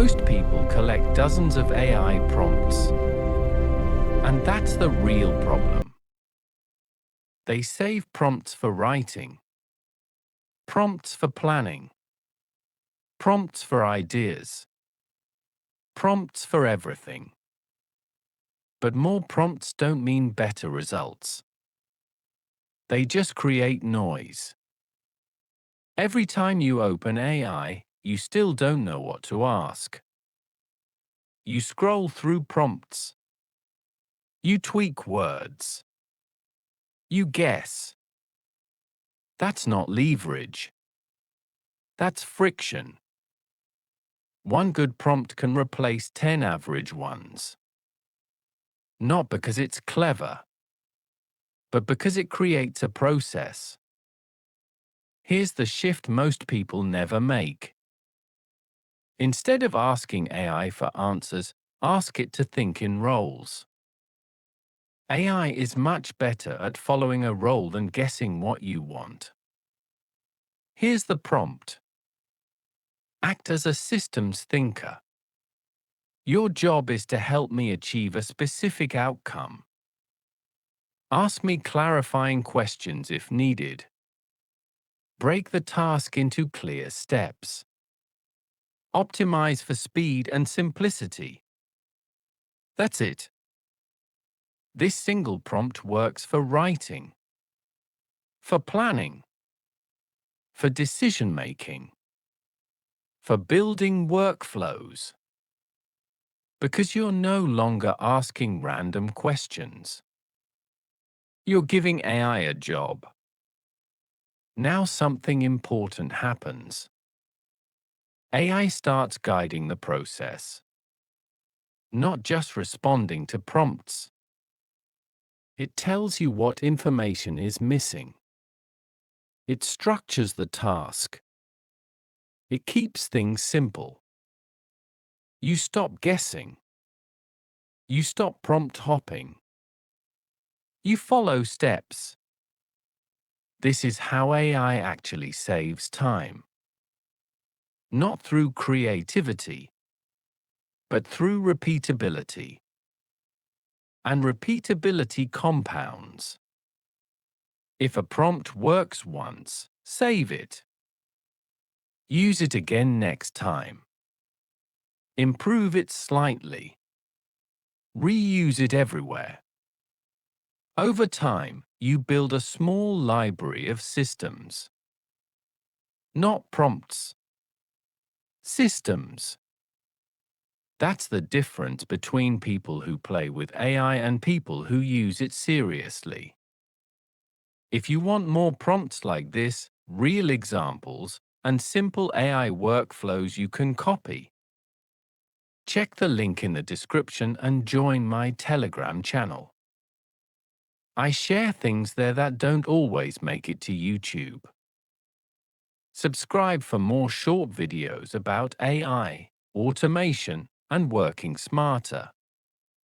Most people collect dozens of AI prompts, and that's the real problem. They save prompts for writing, prompts for planning, prompts for ideas, prompts for everything. But more prompts don't mean better results. They just create noise. Every time you open AI, you still don't know what to ask. You scroll through prompts. You tweak words. You guess. That's not leverage. That's friction. One good prompt can replace 10 average ones. Not because it's clever, but because it creates a process. Here's the shift most people never make. Instead of asking AI for answers, ask it to think in roles. AI is much better at following a role than guessing what you want. Here's the prompt. Act as a systems thinker. Your job is to help me achieve a specific outcome. Ask me clarifying questions if needed. Break the task into clear steps. Optimize for speed and simplicity. That's it. This single prompt works for writing, for planning, for decision-making, for building workflows. Because you're no longer asking random questions. You're giving AI a job. Now something important happens. AI starts guiding the process, not just responding to prompts. It tells you what information is missing. It structures the task. It keeps things simple. You stop guessing. You stop prompt hopping. You follow steps. This is how AI actually saves time. Not through creativity, but through repeatability. And repeatability compounds. If a prompt works once, save it. Use it again next time. Improve it slightly. Reuse it everywhere. Over time, you build a small library of systems. Not prompts. Systems. That's the difference between people who play with AI and people who use it seriously. If you want more prompts like this, real examples, and simple AI workflows you can copy, check the link in the description and join my Telegram channel. I share things there that don't always make it to YouTube. Subscribe for more short videos about AI, automation, and working smarter.